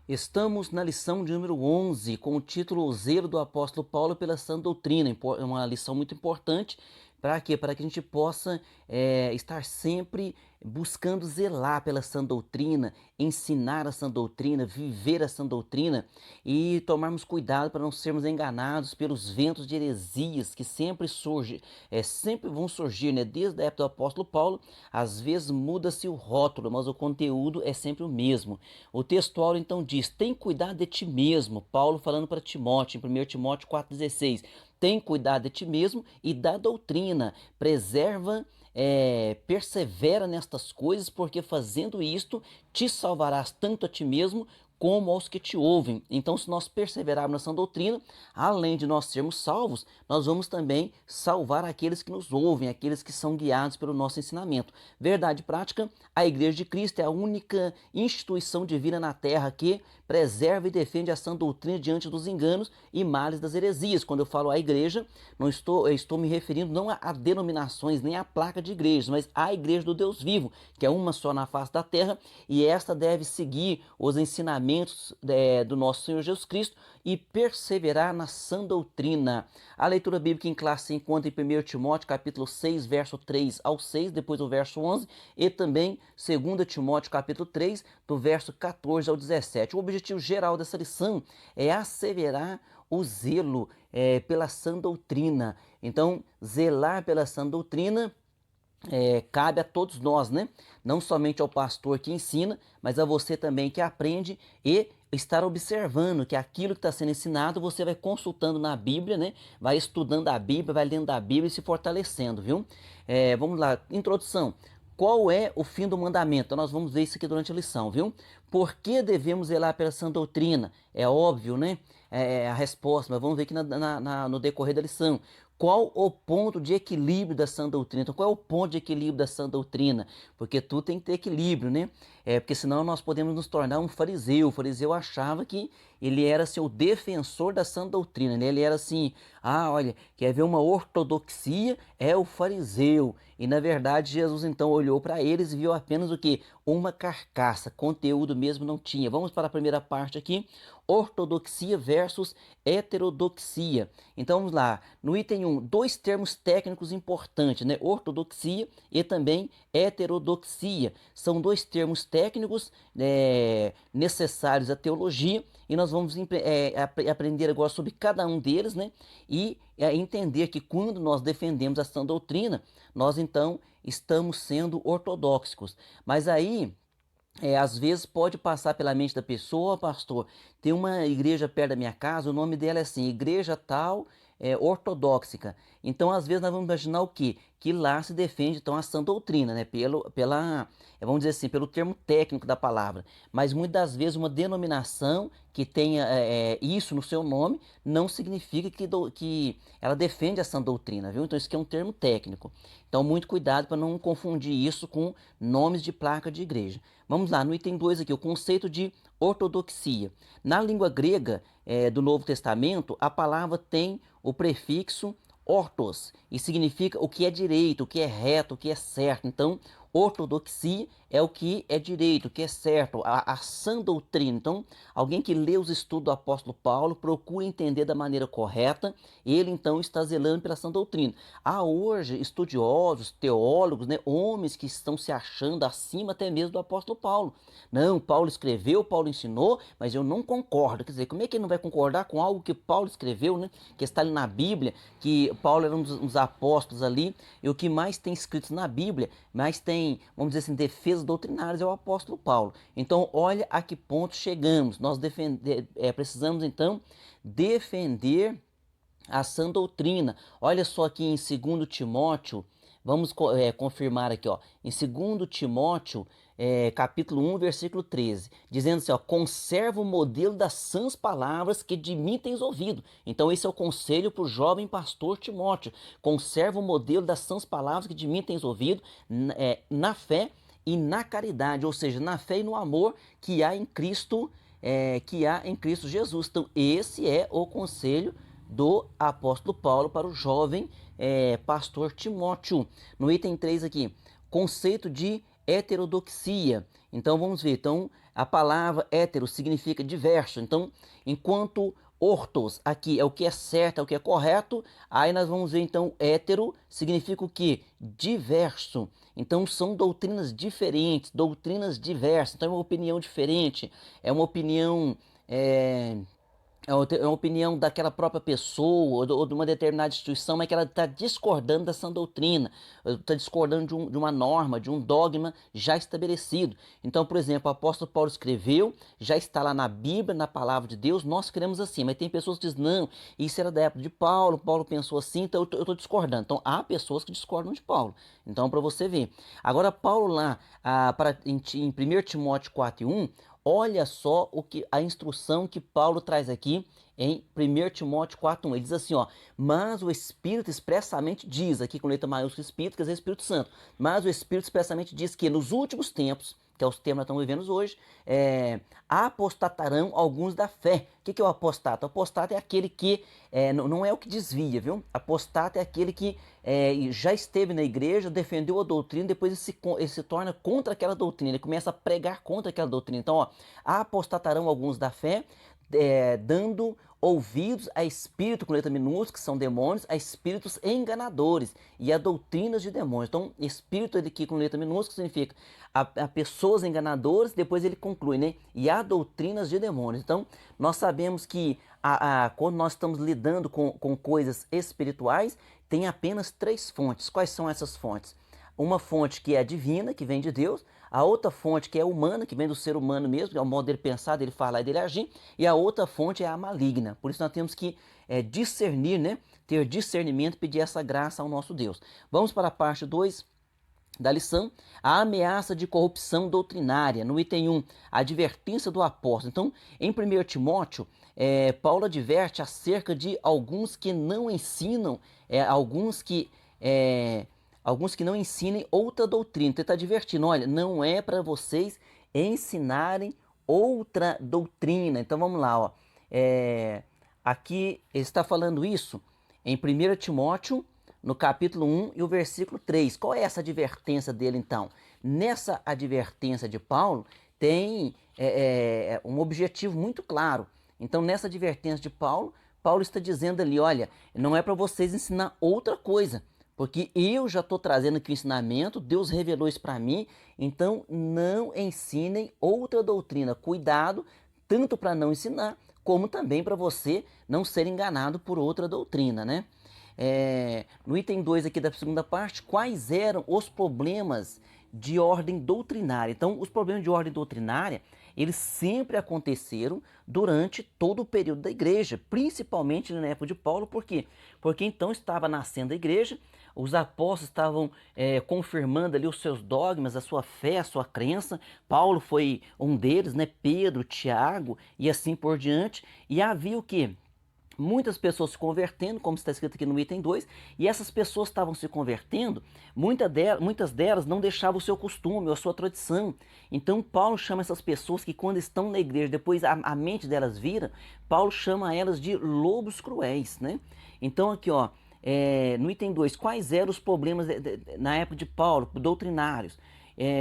Estamos na lição de número 11, com o título O Zelo do Apóstolo Paulo pela Sã Doutrina. É uma lição muito importante. Para quê? Para que a gente possa estar sempre buscando zelar pela sã doutrina, ensinar a sã doutrina, viver a sã doutrina e tomarmos cuidado para não sermos enganados pelos ventos de heresias que sempre surgem, sempre vão surgir, né? Desde a época do apóstolo Paulo, às vezes muda-se o rótulo, mas o conteúdo é sempre o mesmo. O textual então diz: tem cuidado de ti mesmo, Paulo falando para Timóteo, em 1 Timóteo 4,16. Tem cuidado de ti mesmo e da doutrina, preserva, persevera nestas coisas, porque fazendo isto te salvarás tanto a ti mesmo como aos que te ouvem. Então, se nós perseverarmos nessa doutrina, além de nós sermos salvos, nós vamos também salvar aqueles que nos ouvem, aqueles que são guiados pelo nosso ensinamento. Verdade prática, a Igreja de Cristo é a única instituição divina na terra que preserva e defende a sã doutrina diante dos enganos e males das heresias. Quando eu falo a igreja, não estou me referindo não a denominações, nem a placa de igrejas, mas à igreja do Deus vivo, que é uma só na face da terra, e esta deve seguir os ensinamentos do nosso Senhor Jesus Cristo e perseverar na sã doutrina. A leitura bíblica em classe se encontra em 1 Timóteo capítulo 6, verso 3 ao 6, depois do verso 11, e também 2 Timóteo capítulo 3, do verso 14 ao 17. O objetivo geral dessa lição é asseverar o zelo pela sã doutrina. Então, zelar pela sã doutrina cabe a todos nós, né? Não somente ao pastor que ensina, mas a você também que aprende e estar observando que aquilo que está sendo ensinado você vai consultando na Bíblia, né? Vai estudando a Bíblia, vai lendo a Bíblia e se fortalecendo, viu? Vamos lá, introdução. Qual é o fim do mandamento? Então nós vamos ver isso aqui durante a lição, viu? Por que devemos zelar pela sã doutrina? É óbvio, né? A resposta, mas vamos ver aqui no decorrer da lição. Qual o ponto de equilíbrio da sã doutrina? Então, qual é o ponto de equilíbrio da sã doutrina? Porque tudo tem que ter equilíbrio, né? Porque senão nós podemos nos tornar um fariseu. O fariseu achava que ele era assim, o defensor da sã doutrina, né? Ele era assim, olha, quer ver uma ortodoxia? É o fariseu. E na verdade Jesus então olhou para eles e viu apenas o que? Uma carcaça, conteúdo mesmo não tinha. Vamos para a primeira parte aqui, ortodoxia versus heterodoxia. Então vamos lá, no item 1, dois termos técnicos importantes, né? Ortodoxia e também heterodoxia. São dois termos técnicos necessários à teologia e nós vamos aprender agora sobre cada um deles, né? E entender que quando nós defendemos a sã doutrina, nós então estamos sendo ortodoxos. Mas aí às vezes pode passar pela mente da pessoa: pastor, tem uma igreja perto da minha casa, o nome dela é assim, igreja tal, ortodoxa. Então, às vezes, nós vamos imaginar o quê? Que lá se defende, então, a sã doutrina, né? Vamos dizer assim, pelo termo técnico da palavra. Mas, muitas das vezes, uma denominação que tenha isso no seu nome, não significa que ela defende a sã doutrina, viu? Então, isso aqui é um termo técnico. Então, muito cuidado para não confundir isso com nomes de placa de igreja. Vamos lá, no item 2 aqui, o conceito de ortodoxia. Na língua grega do Novo Testamento, a palavra tem o prefixo ortos e significa o que é direito, o que é reto, o que é certo. Então, ortodoxia é o que é direito, o que é certo, a sã doutrina. Então, alguém que lê os estudos do apóstolo Paulo procura entender da maneira correta, ele então está zelando pela sã doutrina. Há hoje estudiosos, teólogos, né, homens que estão se achando acima até mesmo do apóstolo Paulo. Não, Paulo escreveu, Paulo ensinou, mas eu não concordo. Quer dizer, como é que ele não vai concordar com algo que Paulo escreveu, né? Que está ali na Bíblia, que Paulo era um dos apóstolos ali, e o que mais tem escrito na Bíblia, mais tem, vamos dizer assim, defesas doutrinárias é o apóstolo Paulo. Então, olha a que ponto chegamos. Nós precisamos, então, defender a sã doutrina. Olha só aqui em 2 Timóteo, vamos confirmar aqui, ó, em 2 Timóteo, capítulo 1, versículo 13, dizendo assim, ó, conserva o modelo das sãs palavras que de mim tens ouvido. Então esse é o conselho para o jovem pastor Timóteo: conserva o modelo das sãs palavras que de mim tens ouvido, na fé e na caridade, ou seja, na fé e no amor que há em Cristo Jesus. Então esse é o conselho do apóstolo Paulo para o jovem pastor Timóteo. No item 3 aqui, conceito de heterodoxia. Então vamos ver. Então a palavra hétero significa diverso. Então, enquanto ortos aqui é o que é certo, é o que é correto, aí nós vamos ver então hétero significa o que? Diverso. Então são doutrinas diferentes, doutrinas diversas. Então é uma opinião diferente, é uma opinião é, é uma opinião daquela própria pessoa ou de uma determinada instituição, mas que ela está discordando da sã doutrina, está discordando de uma norma, de um dogma já estabelecido. Então, por exemplo, o apóstolo Paulo escreveu, já está lá na Bíblia, na palavra de Deus, nós queremos assim, mas tem pessoas que dizem, não, isso era da época de Paulo, Paulo pensou assim, então eu estou discordando. Então, há pessoas que discordam de Paulo. Então, para você ver. Agora, Paulo lá, em 1 Timóteo 4:1, olha só a instrução que Paulo traz aqui em 1 Timóteo 4:1. Ele diz assim, ó, mas o Espírito expressamente diz, aqui com letra maiúscula Espírito, quer dizer Espírito Santo, mas o Espírito expressamente diz que nos últimos tempos, que é os tempos que nós estamos vivendo hoje, apostatarão alguns da fé. O que é o apostato? O apostato é aquele que, não é o que desvia, viu? Apostato é aquele que já esteve na igreja, defendeu a doutrina, depois ele se torna contra aquela doutrina, ele começa a pregar contra aquela doutrina. Então, ó, apostatarão alguns da fé, dando ouvidos a espírito com letra minúscula, que são demônios, a espíritos enganadores e a doutrinas de demônios. Então, espírito aqui com letra minúscula significa a pessoas enganadoras, depois ele conclui, né? E há doutrinas de demônios. Então, nós sabemos que quando nós estamos lidando com coisas espirituais, tem apenas três fontes. Quais são essas fontes? Uma fonte que é divina, que vem de Deus, a outra fonte que é humana, que vem do ser humano mesmo, que é o modo dele pensar, dele falar e dele agir, e a outra fonte é a maligna. Por isso nós temos que discernir, né? Ter discernimento, pedir essa graça ao nosso Deus. Vamos para a parte 2 da lição, a ameaça de corrupção doutrinária. No item 1, a advertência do apóstolo. Então, em 1 Timóteo, Paulo adverte acerca de alguns que não ensinam, alguns que não ensinem outra doutrina. Então, ele está advertindo, olha, não é para vocês ensinarem outra doutrina. Então, vamos lá, ó. Aqui ele está falando isso em 1 Timóteo, no capítulo 1 e o versículo 3. Qual é essa advertência dele, então? Nessa advertência de Paulo, tem um objetivo muito claro. Então, nessa advertência de Paulo, Paulo está dizendo ali, olha, não é para vocês ensinar outra coisa, porque eu já estou trazendo aqui o ensinamento, Deus revelou isso para mim, então não ensinem outra doutrina. Cuidado, tanto para não ensinar, como também para você não ser enganado por outra doutrina, né? No item 2 aqui da segunda parte, quais eram os problemas de ordem doutrinária? Então, os problemas de ordem doutrinária, eles sempre aconteceram durante todo o período da igreja, principalmente na época de Paulo, por quê? Porque então estava nascendo a igreja, os apóstolos estavam confirmando ali os seus dogmas, a sua fé, a sua crença. Paulo foi um deles, né? Pedro, Tiago e assim por diante. E havia o quê? Muitas pessoas se convertendo, como está escrito aqui no item 2, e essas pessoas estavam se convertendo, muitas delas não deixavam o seu costume ou a sua tradição. Então Paulo chama essas pessoas que quando estão na igreja, depois a mente delas vira, Paulo chama elas de lobos cruéis, né? Então aqui, ó, no item 2, quais eram os problemas na época de Paulo, doutrinários?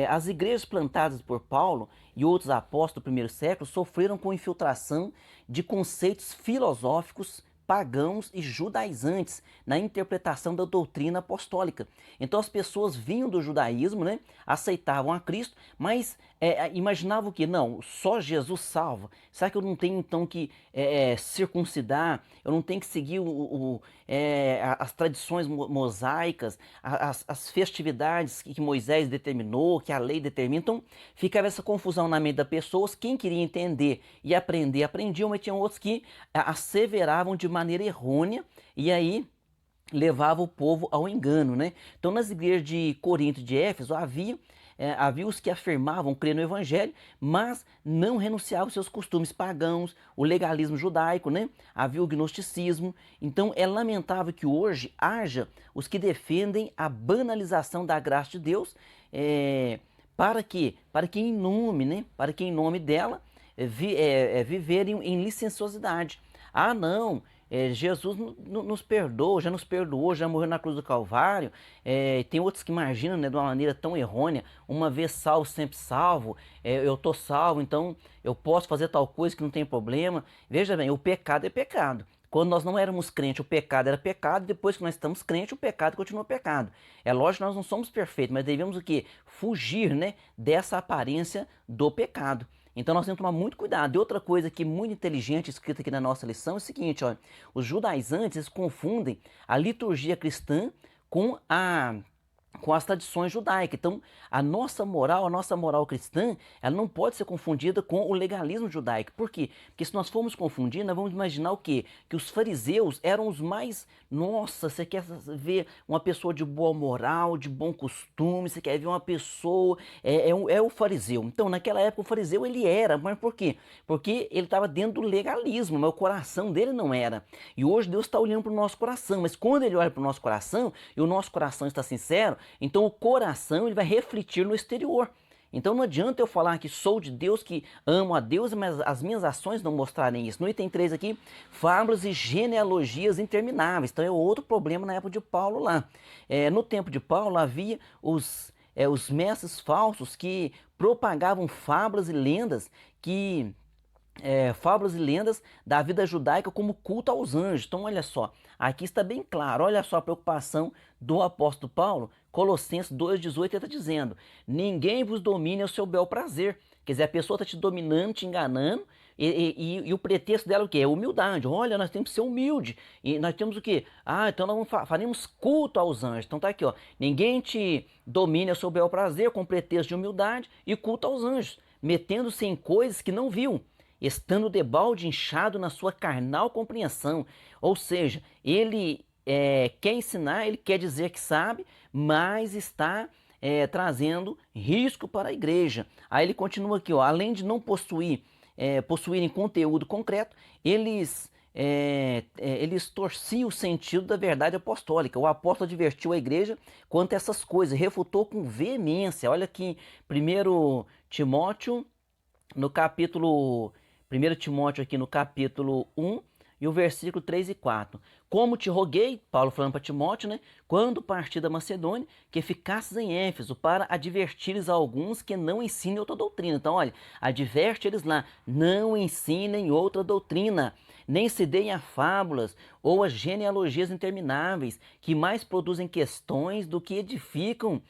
As igrejas plantadas por Paulo e outros apóstolos do primeiro século sofreram com infiltração de conceitos filosóficos pagãos e judaizantes na interpretação da doutrina apostólica. Então as pessoas vinham do judaísmo, né, aceitavam a Cristo, mas imaginavam que não, só Jesus salva. Será que eu não tenho então que circuncidar? Eu não tenho que seguir as tradições mosaicas, as festividades que Moisés determinou, que a lei determina? Então ficava essa confusão na mente das pessoas. Quem queria entender e aprender, aprendiam, mas tinham outros que asseveravam de maneira errônea e aí levava o povo ao engano, né? Então nas igrejas de Corinto e de Éfeso havia os que afirmavam crer no evangelho, mas não renunciavam aos seus costumes pagãos, o legalismo judaico, né? Havia o gnosticismo. Então é lamentável que hoje haja os que defendem a banalização da graça de Deus, para quê? Para que em nome, né? Para que em nome dela viverem em licenciosidade. Ah, não, Jesus nos perdoou, já morreu na cruz do Calvário. Tem outros que imaginam, né, de uma maneira tão errônea, uma vez salvo, sempre salvo. Eu tô salvo, então eu posso fazer tal coisa que não tem problema. Veja bem, o pecado é pecado. Quando nós não éramos crentes, o pecado era pecado. Depois que nós estamos crentes, o pecado continua pecado. É lógico que nós não somos perfeitos, mas devemos o quê? Fugir, né, dessa aparência do pecado. Então nós temos que tomar muito cuidado. E outra coisa que é muito inteligente escrita aqui na nossa lição é o seguinte, ó, os judaizantes eles confundem a liturgia cristã com a com as tradições judaicas. Então, a nossa moral cristã, ela não pode ser confundida com o legalismo judaico. Por quê? Porque se nós formos confundir, nós vamos imaginar o quê? Que os fariseus eram os mais, nossa, você quer ver uma pessoa de boa moral, de bom costume, você quer ver uma pessoa, é o fariseu. Então, naquela época, o fariseu ele era, mas por quê? Porque ele estava dentro do legalismo, mas o coração dele não era. E hoje Deus está olhando para o nosso coração, mas quando ele olha para o nosso coração, e o nosso coração está sincero, então o coração ele vai refletir no exterior. Então não adianta eu falar que sou de Deus, que amo a Deus, mas as minhas ações não mostrarem isso. No item 3 aqui, fábulas e genealogias intermináveis. Então é outro problema na época de Paulo lá. No tempo de Paulo havia os mestres falsos que propagavam fábulas e lendas que fábulas e lendas da vida judaica como culto aos anjos. Então, olha só, aqui está bem claro, olha só a preocupação do apóstolo Paulo, Colossenses 2,18, ele está dizendo: ninguém vos domine ao seu bel prazer. Quer dizer, a pessoa está te dominando, te enganando, e o pretexto dela é o quê? É humildade. Olha, nós temos que ser humilde. E nós temos o quê? Ah, então nós faremos culto aos anjos. Então tá aqui, ó. Ninguém te domine ao seu bel prazer com pretexto de humildade e culto aos anjos, metendo-se em coisas que não viu, estando debalde inchado na sua carnal compreensão. Ou seja, ele quer ensinar, ele quer dizer que sabe, mas está trazendo risco para a igreja. Aí ele continua aqui, ó, além de não possuírem conteúdo concreto, eles torciam o sentido da verdade apostólica. O apóstolo advertiu a igreja quanto a essas coisas, refutou com veemência. Olha aqui, 1 Timóteo, no capítulo 1 Timóteo aqui no capítulo 1 e o versículo 3 e 4. Como te roguei, Paulo falando para Timóteo, né? Quando partir da Macedônia, que ficasses em Éfeso, para advertires a alguns que não ensinem outra doutrina. Então, olha, adverte eles lá, não ensinem outra doutrina, nem se deem a fábulas ou a genealogias intermináveis, que mais produzem questões do que edificam,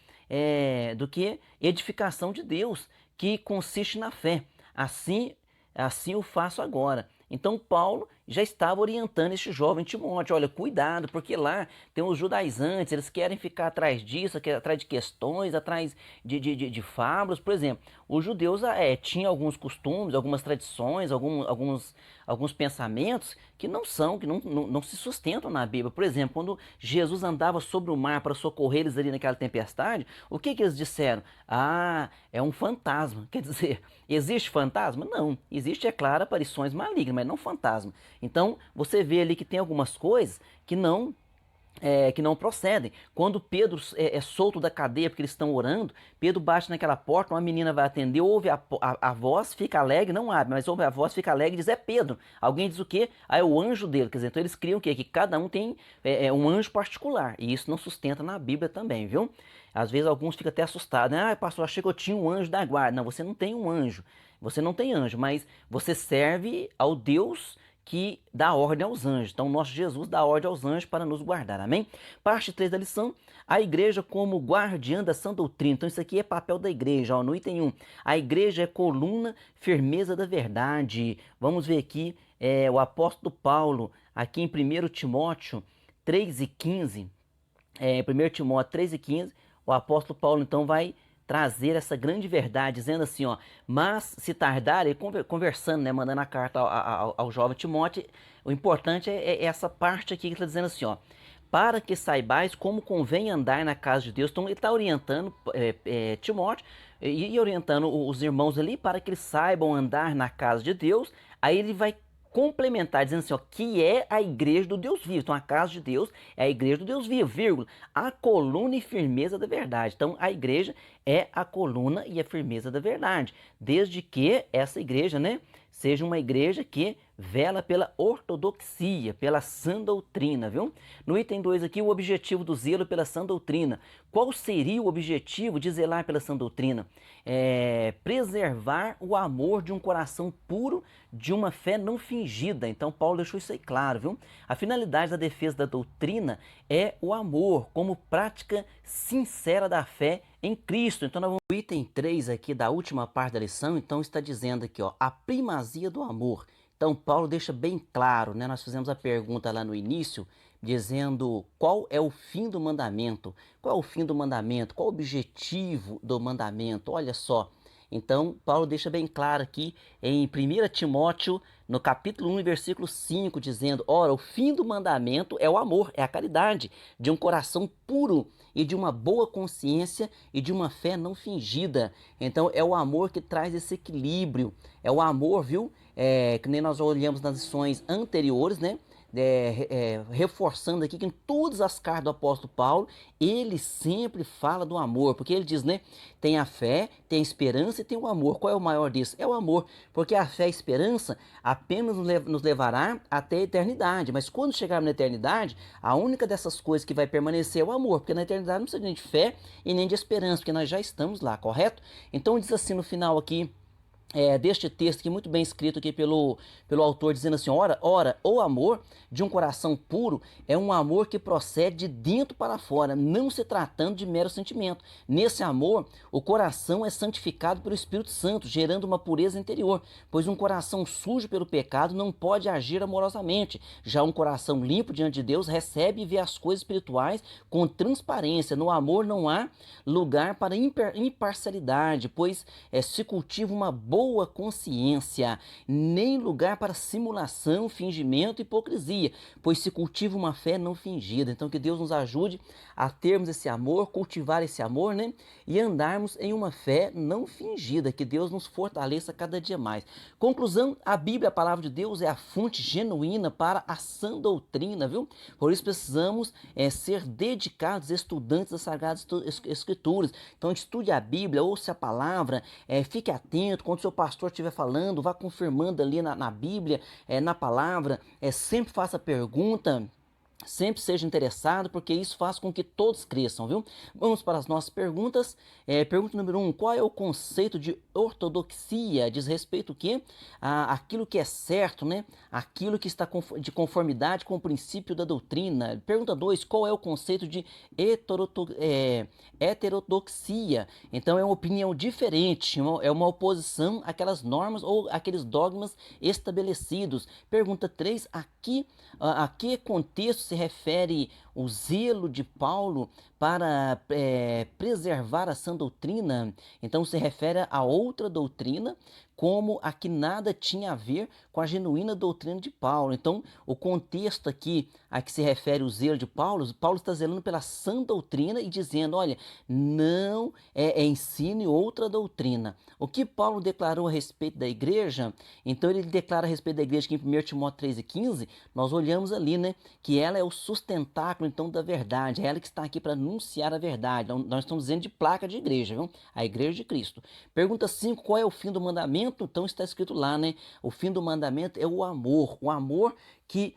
do que edificação de Deus, que consiste na fé. Assim o faço agora. Então Paulo já estava orientando este jovem Timóteo, olha, cuidado, porque lá tem os judaizantes, eles querem ficar atrás disso, atrás de questões, atrás de fábulas. Por exemplo, os judeus tinham alguns costumes, algumas tradições, alguns pensamentos que não se sustentam na Bíblia. Por exemplo, quando Jesus andava sobre o mar para socorrer eles ali naquela tempestade, o que eles disseram? Ah, é um fantasma. Quer dizer, existe fantasma? Não. Existe, é claro, aparições malignas, mas não fantasma. Então, você vê ali que tem algumas coisas que não procedem. Quando Pedro é solto da cadeia porque eles estão orando, Pedro bate naquela porta, uma menina vai atender, ouve a voz, fica alegre, não abre, mas ouve a voz, fica alegre e diz: é Pedro. Alguém diz o quê? Ah, é o anjo dele. Quer dizer, então eles criam o quê? Que cada um tem um anjo particular. E isso não sustenta na Bíblia também, viu? Às vezes alguns ficam até assustados, né? Ah, pastor, achei que eu tinha um anjo da guarda. Não, você não tem um anjo. Você não tem anjo, mas você serve ao Deus que dá ordem aos anjos. Então, nosso Jesus dá ordem aos anjos para nos guardar. Amém? Parte 3 da lição: a igreja como guardiã da sã doutrina. Então, isso aqui é papel da igreja. Ó, no item 1, a igreja é coluna, firmeza da verdade. Vamos ver aqui o apóstolo Paulo, aqui em 1 Timóteo 3 e 15. 1 Timóteo 3 e 15, o apóstolo Paulo então vai trazer essa grande verdade, dizendo assim, ó: mas se tardar, ele conversando, né, mandando a carta ao jovem Timóteo, o importante é essa parte aqui que está dizendo assim, ó: para que saibais como convém andar na casa de Deus. Então ele está orientando Timóteo e orientando os irmãos ali para que eles saibam andar na casa de Deus. Aí ele vai complementar, dizendo assim, ó, que é a igreja do Deus vivo. Então a casa de Deus é a igreja do Deus vivo, vírgula, a coluna e firmeza da verdade. Então a igreja é a coluna e a firmeza da verdade, desde que essa igreja, né, seja uma igreja que vela pela ortodoxia, pela sã doutrina, viu? No item 2 aqui, o objetivo do zelo pela sã doutrina. Qual seria o objetivo de zelar pela sã doutrina? Preservar o amor de um coração puro, de uma fé não fingida. Então, Paulo deixou isso aí claro, viu? A finalidade da defesa da doutrina é o amor, como prática sincera da fé em Cristo. Então, nós vamos no item 3 aqui da última parte da lição. Então, está dizendo aqui, ó, a primazia do amor. Então, Paulo deixa bem claro, né? Nós fizemos a pergunta lá no início, dizendo qual é o fim do mandamento. Qual é o fim do mandamento? Qual o objetivo do mandamento? Olha só. Então, Paulo deixa bem claro aqui em 1 Timóteo, no capítulo 1, versículo 5, dizendo: ora, o fim do mandamento é o amor, é a caridade, de um coração puro e de uma boa consciência e de uma fé não fingida. Então, é o amor que traz esse equilíbrio. É o amor, viu? Que nem nós olhamos nas lições anteriores, né? Reforçando aqui que em todas as cartas do apóstolo Paulo, ele sempre fala do amor, porque ele diz, né? Tem a fé, tem a esperança e tem o amor. Qual é o maior disso? É o amor, porque a fé e a esperança apenas nos levará até a eternidade, mas quando chegarmos na eternidade, a única dessas coisas que vai permanecer é o amor, porque na eternidade não precisa nem de fé e nem de esperança, porque nós já estamos lá, correto? Então diz assim no final aqui, deste texto aqui, muito bem escrito aqui pelo autor, dizendo assim: ora, o amor de um coração puro é um amor que procede de dentro para fora, não se tratando de mero sentimento. Nesse amor, o coração é santificado pelo Espírito Santo, gerando uma pureza interior, pois um coração sujo pelo pecado não pode agir amorosamente. Já um coração limpo diante de Deus recebe e vê as coisas espirituais com transparência. No amor não há lugar para imparcialidade, pois se cultiva uma boa consciência, nem lugar para simulação, fingimento e hipocrisia, pois se cultiva uma fé não fingida. Então que Deus nos ajude a termos esse amor, cultivar esse amor, né? E andarmos em uma fé não fingida, que Deus nos fortaleça cada dia mais. Conclusão, a Bíblia, a palavra de Deus, é a fonte genuína para a sã doutrina, viu? Por isso precisamos ser dedicados estudantes das Sagradas Escrituras. Então estude a Bíblia, ouça a palavra, fique atento quando o seu pastor estiver falando, vá confirmando ali na Bíblia, na palavra, sempre faça pergunta, sempre seja interessado, porque isso faz com que todos cresçam, viu? Vamos para as nossas perguntas. Pergunta número 1, qual é o conceito de ortodoxia? Diz respeito o quê? Aquilo que é certo, né? Aquilo que está de conformidade com o princípio da doutrina. Pergunta 2, qual é o conceito de heterodoxia? Então é uma opinião diferente, é uma oposição àquelas normas ou àqueles dogmas estabelecidos. Pergunta 3, a que contexto se refere o zelo de Paulo para preservar a sã doutrina? Então se refere a outra doutrina, como a que nada tinha a ver com a genuína doutrina de Paulo. Então, o contexto aqui a que se refere o zelo de Paulo, Paulo está zelando pela sã doutrina e dizendo, olha, não ensine outra doutrina. O que Paulo declarou a respeito da igreja, então ele declara a respeito da igreja que em 1 Timóteo 3,15, nós olhamos ali, né, que ela é o sustentáculo, então, da verdade, é ela que está aqui para anunciar a verdade. Então, nós estamos dizendo de placa de igreja, viu? A igreja de Cristo. Pergunta 5, qual é o fim do mandamento? Então está escrito lá, né? O fim do mandamento é o amor que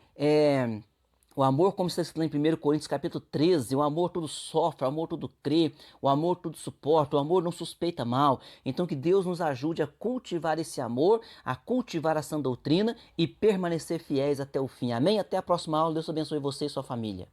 o amor, como está escrito em 1 Coríntios capítulo 13, o amor tudo sofre, o amor tudo crê, o amor tudo suporta, o amor não suspeita mal. Então que Deus nos ajude a cultivar esse amor, a cultivar a sã doutrina e permanecer fiéis até o fim. Amém? Até a próxima aula. Deus abençoe você e sua família.